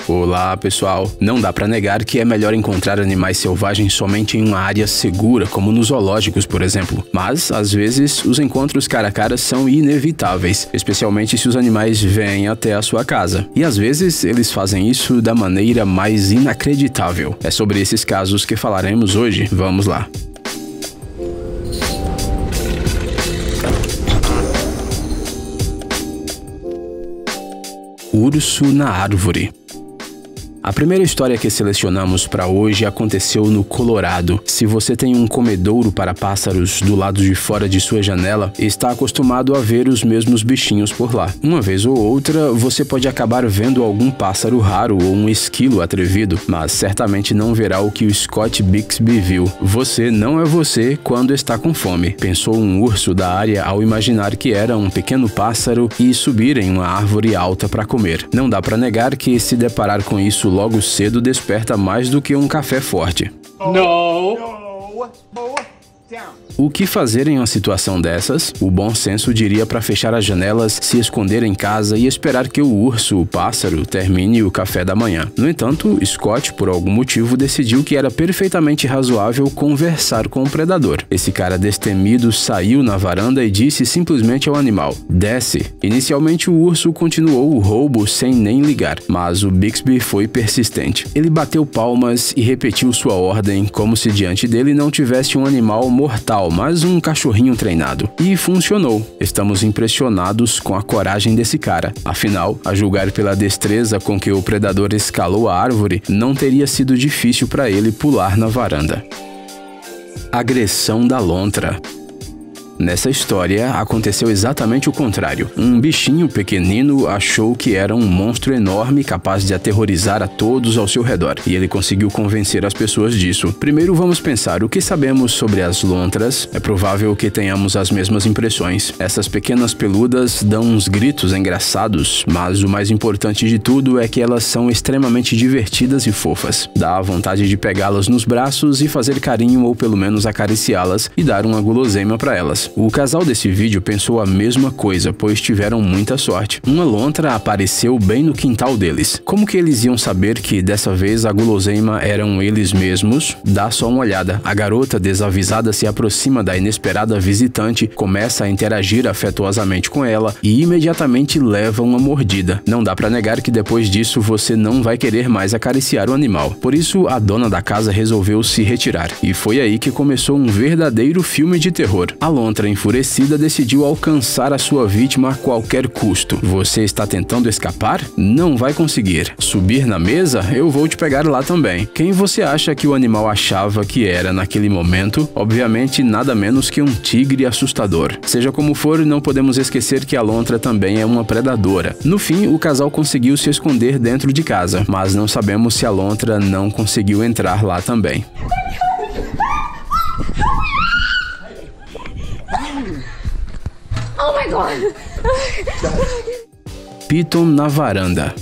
Olá pessoal, não dá pra negar que é melhor encontrar animais selvagens somente em uma área segura, como nos zoológicos, por exemplo. Mas, às vezes, os encontros cara a cara são inevitáveis, especialmente se os animais vêm até a sua casa. E às vezes, eles fazem isso da maneira mais inacreditável. É sobre esses casos que falaremos hoje, vamos lá. Urso na árvore. A primeira história que selecionamos para hoje aconteceu no Colorado. Se você tem um comedouro para pássaros do lado de fora de sua janela, está acostumado a ver os mesmos bichinhos por lá. Uma vez ou outra, você pode acabar vendo algum pássaro raro ou um esquilo atrevido, mas certamente não verá o que o Scott Bixby viu. Você não é você quando está com fome, pensou um urso da área ao imaginar que era um pequeno pássaro e subir em uma árvore alta para comer. Não dá para negar que se deparar com isso logo cedo desperta mais do que um café forte. O que fazer em uma situação dessas? O bom senso diria para fechar as janelas, se esconder em casa e esperar que o urso, o pássaro, termine o café da manhã. No entanto, Scott, por algum motivo, decidiu que era perfeitamente razoável conversar com o predador. Esse cara destemido saiu na varanda e disse simplesmente ao animal: "Desce." Inicialmente, o urso continuou o roubo sem nem ligar, mas o Bixby foi persistente. Ele bateu palmas e repetiu sua ordem como se diante dele não tivesse um animal mortal, mas um cachorrinho treinado. E funcionou. Estamos impressionados com a coragem desse cara. Afinal, a julgar pela destreza com que o predador escalou a árvore, não teria sido difícil para ele pular na varanda. Agressão da lontra. Nessa história, aconteceu exatamente o contrário. Um bichinho pequenino achou que era um monstro enorme capaz de aterrorizar a todos ao seu redor, e ele conseguiu convencer as pessoas disso. Primeiro vamos pensar o que sabemos sobre as lontras. É provável que tenhamos as mesmas impressões. Essas pequenas peludas dão uns gritos engraçados, mas o mais importante de tudo é que elas são extremamente divertidas e fofas. Dá vontade de pegá-las nos braços e fazer carinho ou pelo menos acariciá-las e dar uma guloseima para elas. O casal desse vídeo pensou a mesma coisa, pois tiveram muita sorte. Uma lontra apareceu bem no quintal deles. Como que eles iam saber que dessa vez a guloseima eram eles mesmos? Dá só uma olhada. A garota desavisada se aproxima da inesperada visitante, começa a interagir afetuosamente com ela e imediatamente leva uma mordida. Não dá pra negar que depois disso você não vai querer mais acariciar o animal. Por isso, a dona da casa resolveu se retirar. E foi aí que começou um verdadeiro filme de terror. A lontra enfurecida decidiu alcançar a sua vítima a qualquer custo. Você está tentando escapar? Não vai conseguir. Subir na mesa? Eu vou te pegar lá também. Quem você acha que o animal achava que era naquele momento? Obviamente nada menos que um tigre assustador. Seja como for, não podemos esquecer que a lontra também é uma predadora. No fim, o casal conseguiu se esconder dentro de casa, mas não sabemos se a lontra não conseguiu entrar lá também. Oh my God! Piton na varanda.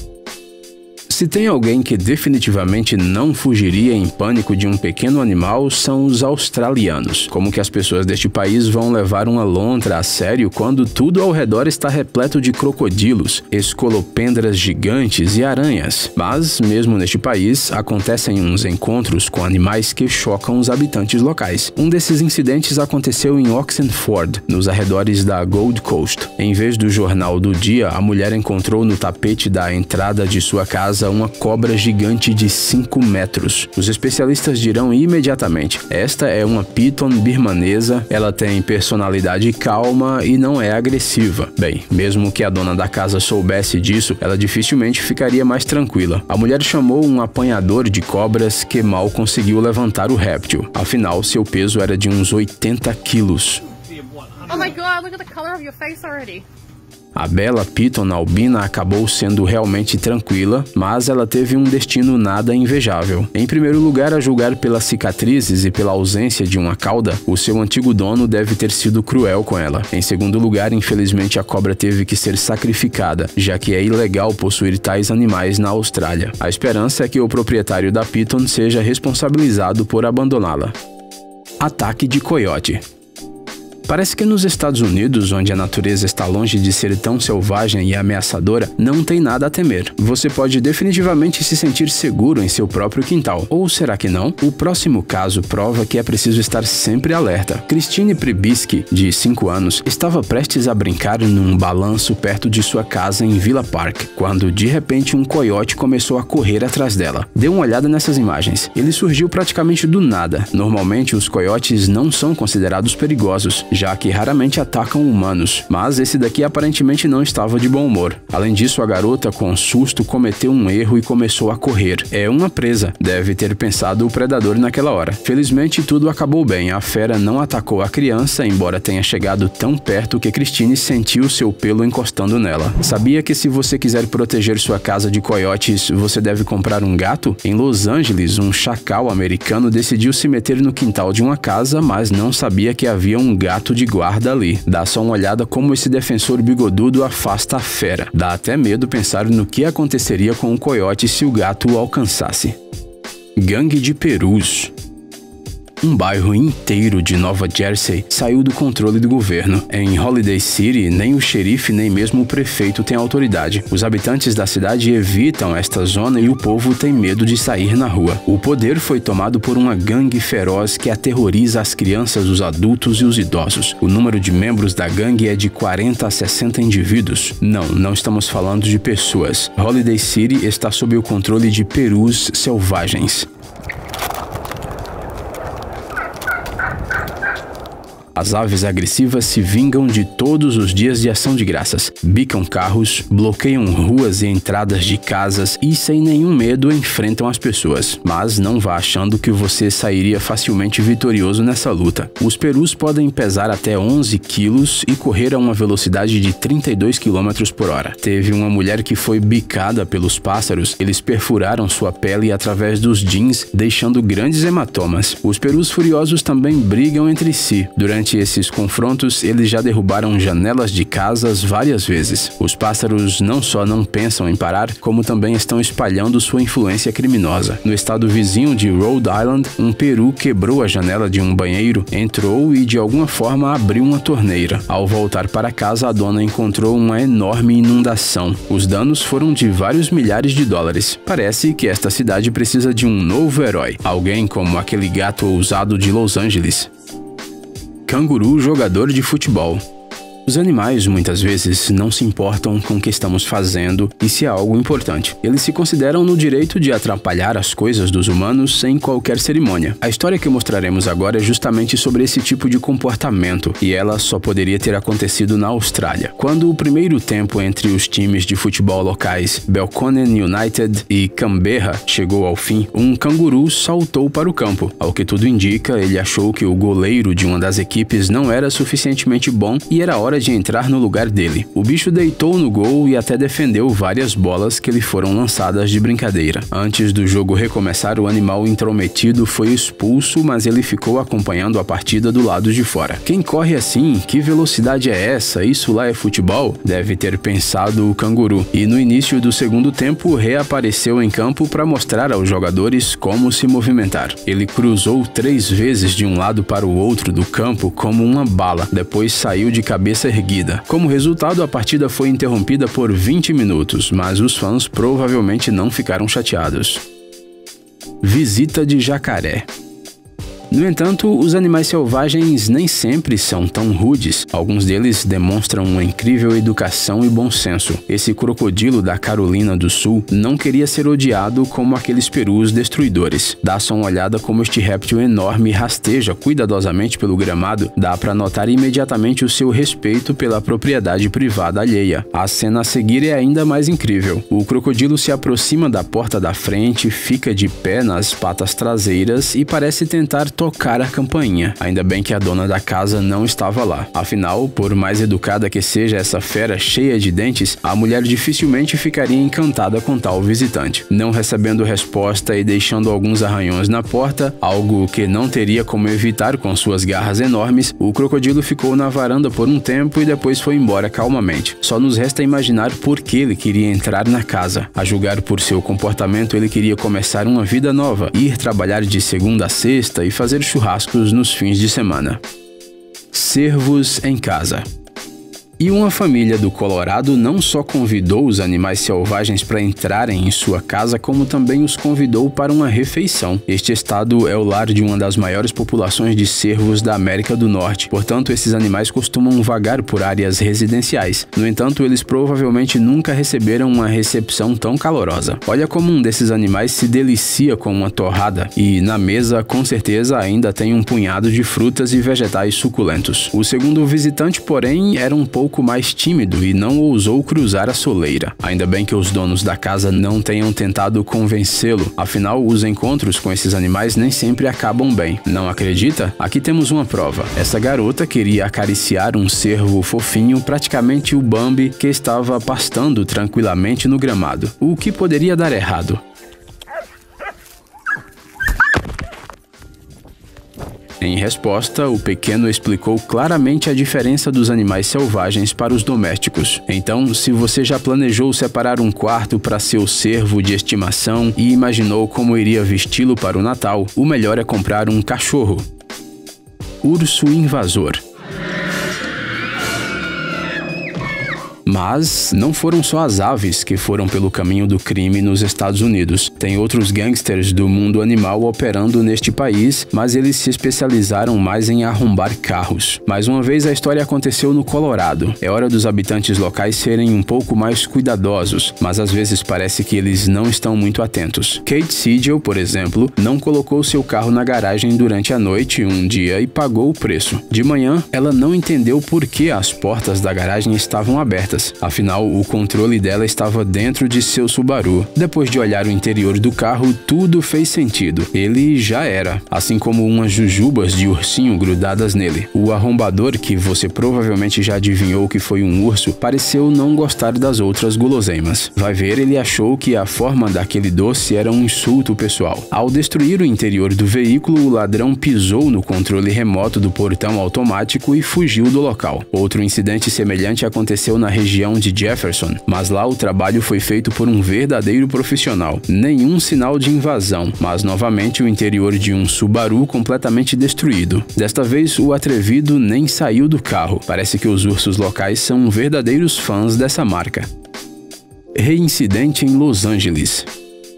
Se tem alguém que definitivamente não fugiria em pânico de um pequeno animal, são os australianos. Como que as pessoas deste país vão levar uma lontra a sério quando tudo ao redor está repleto de crocodilos, escolopendras gigantes e aranhas? Mas, mesmo neste país, acontecem uns encontros com animais que chocam os habitantes locais. Um desses incidentes aconteceu em Oxenford, nos arredores da Gold Coast. Em vez do jornal do dia, a mulher encontrou no tapete da entrada de sua casa uma cobra gigante de 5 metros. Os especialistas dirão imediatamente: esta é uma piton birmanesa, ela tem personalidade calma e não é agressiva. Bem, mesmo que a dona da casa soubesse disso, ela dificilmente ficaria mais tranquila. A mulher chamou um apanhador de cobras que mal conseguiu levantar o réptil. Afinal, seu peso era de uns 80 quilos. Oh my God, look at the color of your face already. A bela piton albina acabou sendo realmente tranquila, mas ela teve um destino nada invejável. Em primeiro lugar, a julgar pelas cicatrizes e pela ausência de uma cauda, o seu antigo dono deve ter sido cruel com ela. Em segundo lugar, infelizmente a cobra teve que ser sacrificada, já que é ilegal possuir tais animais na Austrália. A esperança é que o proprietário da piton seja responsabilizado por abandoná-la. Ataque de coiote. Parece que nos Estados Unidos, onde a natureza está longe de ser tão selvagem e ameaçadora, não tem nada a temer. Você pode definitivamente se sentir seguro em seu próprio quintal. Ou será que não? O próximo caso prova que é preciso estar sempre alerta. Christine Pribiski, de 5 anos, estava prestes a brincar num balanço perto de sua casa em Villa Park, quando de repente um coiote começou a correr atrás dela. Dê uma olhada nessas imagens. Ele surgiu praticamente do nada. Normalmente os coiotes não são considerados perigosos, já que raramente atacam humanos, mas esse daqui aparentemente não estava de bom humor. Além disso, a garota, com susto, cometeu um erro e começou a correr. É uma presa, deve ter pensado o predador naquela hora. Felizmente, tudo acabou bem. A fera não atacou a criança, embora tenha chegado tão perto que Christine sentiu seu pelo encostando nela. Sabia que se você quiser proteger sua casa de coiotes, você deve comprar um gato? Em Los Angeles, um chacal americano decidiu se meter no quintal de uma casa, mas não sabia que havia um gato de guarda ali. Dá só uma olhada como esse defensor bigodudo afasta a fera. Dá até medo pensar no que aconteceria com o coiote se o gato o alcançasse. Gangue de perus. Um bairro inteiro de Nova Jersey saiu do controle do governo. Em Holiday City, nem o xerife nem mesmo o prefeito têm autoridade. Os habitantes da cidade evitam esta zona e o povo tem medo de sair na rua. O poder foi tomado por uma gangue feroz que aterroriza as crianças, os adultos e os idosos. O número de membros da gangue é de 40 a 60 indivíduos. Não estamos falando de pessoas. Holiday City está sob o controle de perus selvagens. As aves agressivas se vingam de todos os dias de ação de graças. Bicam carros, bloqueiam ruas e entradas de casas e, sem nenhum medo, enfrentam as pessoas. Mas não vá achando que você sairia facilmente vitorioso nessa luta. Os perus podem pesar até 11 quilos e correr a uma velocidade de 32 km por hora. Teve uma mulher que foi bicada pelos pássaros. Eles perfuraram sua pele através dos jeans, deixando grandes hematomas. Os perus furiosos também brigam entre si. Durante esses confrontos, eles já derrubaram janelas de casas várias vezes. Os pássaros não só não pensam em parar, como também estão espalhando sua influência criminosa. No estado vizinho de Rhode Island, um peru quebrou a janela de um banheiro, entrou e de alguma forma abriu uma torneira. Ao voltar para casa, a dona encontrou uma enorme inundação. Os danos foram de vários milhares de dólares. Parece que esta cidade precisa de um novo herói, alguém como aquele gato ousado de Los Angeles. Canguru jogador de futebol. Os animais, muitas vezes, não se importam com o que estamos fazendo e se é algo importante. Eles se consideram no direito de atrapalhar as coisas dos humanos sem qualquer cerimônia. A história que mostraremos agora é justamente sobre esse tipo de comportamento, e ela só poderia ter acontecido na Austrália. Quando o primeiro tempo entre os times de futebol locais Belconnen United e Canberra chegou ao fim, um canguru saltou para o campo. Ao que tudo indica, ele achou que o goleiro de uma das equipes não era suficientemente bom e era hora de entrar no lugar dele. O bicho deitou no gol e até defendeu várias bolas que lhe foram lançadas de brincadeira. Antes do jogo recomeçar, o animal intrometido foi expulso, mas ele ficou acompanhando a partida do lado de fora. Quem corre assim? Que velocidade é essa? Isso lá é futebol? Deve ter pensado o canguru. E no início do segundo tempo, reapareceu em campo para mostrar aos jogadores como se movimentar. Ele cruzou 3 vezes de um lado para o outro do campo como uma bala. Depois saiu de cabeça erguida. Como resultado, a partida foi interrompida por 20 minutos, mas os fãs provavelmente não ficaram chateados. Visita de jacaré. No entanto, os animais selvagens nem sempre são tão rudes. Alguns deles demonstram uma incrível educação e bom senso. Esse crocodilo da Carolina do Sul não queria ser odiado como aqueles perus destruidores. Dá só uma olhada como este réptil enorme rasteja cuidadosamente pelo gramado. Dá para notar imediatamente o seu respeito pela propriedade privada alheia. A cena a seguir é ainda mais incrível. O crocodilo se aproxima da porta da frente, fica de pé nas patas traseiras e parece tentar tocar a campainha. Ainda bem que a dona da casa não estava lá. Afinal, por mais educada que seja essa fera cheia de dentes, a mulher dificilmente ficaria encantada com tal visitante. Não recebendo resposta e deixando alguns arranhões na porta, algo que não teria como evitar com suas garras enormes, o crocodilo ficou na varanda por um tempo e depois foi embora calmamente. Só nos resta imaginar por que ele queria entrar na casa. A julgar por seu comportamento, ele queria começar uma vida nova, ir trabalhar de segunda a sexta e fazer churrascos nos fins de semana. Cervos em casa. E uma família do Colorado não só convidou os animais selvagens para entrarem em sua casa, como também os convidou para uma refeição. Este estado é o lar de uma das maiores populações de cervos da América do Norte, portanto, esses animais costumam vagar por áreas residenciais. No entanto, eles provavelmente nunca receberam uma recepção tão calorosa. Olha como um desses animais se delicia com uma torrada, e na mesa, com certeza, ainda tem um punhado de frutas e vegetais suculentos. O segundo visitante, porém, era um pouco mais tímido e não ousou cruzar a soleira. Ainda bem que os donos da casa não tenham tentado convencê-lo, afinal os encontros com esses animais nem sempre acabam bem. Não acredita? Aqui temos uma prova. Essa garota queria acariciar um cervo fofinho, praticamente o Bambi, que estava pastando tranquilamente no gramado. O que poderia dar errado? Em resposta, o pequeno explicou claramente a diferença dos animais selvagens para os domésticos. Então, se você já planejou separar um quarto para seu cervo de estimação e imaginou como iria vesti-lo para o Natal, o melhor é comprar um cachorro. Urso invasor. Mas não foram só as aves que foram pelo caminho do crime nos Estados Unidos. Tem outros gangsters do mundo animal operando neste país, mas eles se especializaram mais em arrombar carros. Mais uma vez, a história aconteceu no Colorado. É hora dos habitantes locais serem um pouco mais cuidadosos, mas às vezes parece que eles não estão muito atentos. Kate Siegel, por exemplo, não colocou seu carro na garagem durante a noite um dia e pagou o preço. De manhã, ela não entendeu por que as portas da garagem estavam abertas. Afinal, o controle dela estava dentro de seu Subaru. Depois de olhar o interior do carro, tudo fez sentido. Ele já era, assim como umas jujubas de ursinho grudadas nele. O arrombador, que você provavelmente já adivinhou que foi um urso, pareceu não gostar das outras guloseimas. Vai ver, ele achou que a forma daquele doce era um insulto pessoal. Ao destruir o interior do veículo, o ladrão pisou no controle remoto do portão automático e fugiu do local. Outro incidente semelhante aconteceu na região de Jefferson, mas lá o trabalho foi feito por um verdadeiro profissional. Nenhum sinal de invasão, mas novamente o interior de um Subaru completamente destruído. Desta vez, o atrevido nem saiu do carro. Parece que os ursos locais são verdadeiros fãs dessa marca. Reincidente em Los Angeles.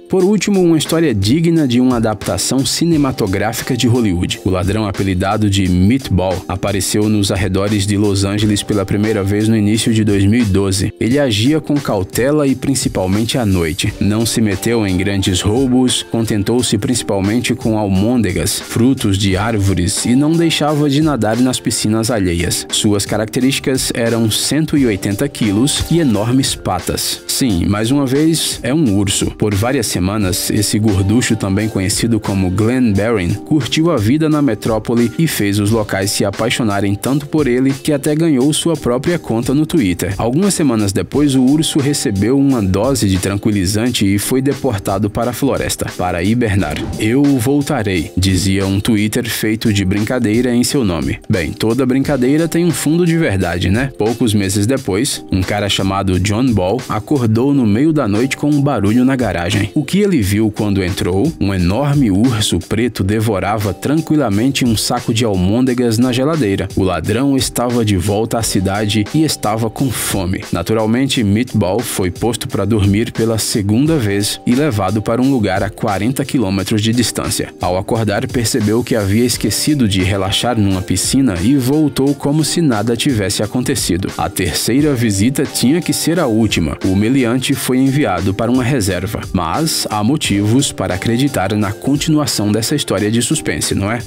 Por último, uma história digna de uma adaptação cinematográfica de Hollywood. O ladrão apelidado de Meatball apareceu nos arredores de Los Angeles pela primeira vez no início de 2012. Ele agia com cautela e principalmente à noite. Não se meteu em grandes roubos, contentou-se principalmente com almôndegas, frutos de árvores e não deixava de nadar nas piscinas alheias. Suas características eram 180 quilos e enormes patas. Sim, mais uma vez, é um urso. Por várias semanas, esse gorducho, também conhecido como Glenn Barron, curtiu a vida na metrópole e fez os locais se apaixonarem tanto por ele que até ganhou sua própria conta no Twitter. Algumas semanas depois, o urso recebeu uma dose de tranquilizante e foi deportado para a floresta, para hibernar. "Eu voltarei", dizia um Twitter feito de brincadeira em seu nome. Bem, toda brincadeira tem um fundo de verdade, né? Poucos meses depois, um cara chamado John Ball acordou no meio da noite com um barulho na garagem. O que ele viu quando entrou? Um enorme urso preto devorava tranquilamente um saco de almôndegas na geladeira. O ladrão estava de volta à cidade e estava com fome. Naturalmente, Meatball foi posto para dormir pela segunda vez e levado para um lugar a 40 quilômetros de distância. Ao acordar, percebeu que havia esquecido de relaxar numa piscina e voltou como se nada tivesse acontecido. A terceira visita tinha que ser a última. O meliante foi enviado para uma reserva, mas há motivos para acreditar na continuação dessa história de suspense, não é?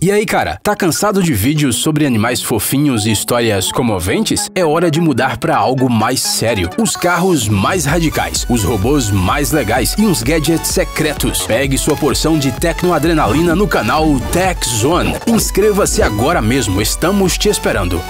E aí, cara, tá cansado de vídeos sobre animais fofinhos e histórias comoventes? É hora de mudar pra algo mais sério. Os carros mais radicais, os robôs mais legais e uns gadgets secretos. Pegue sua porção de tecnoadrenalina no canal Tech Zone. Inscreva-se agora mesmo, estamos te esperando.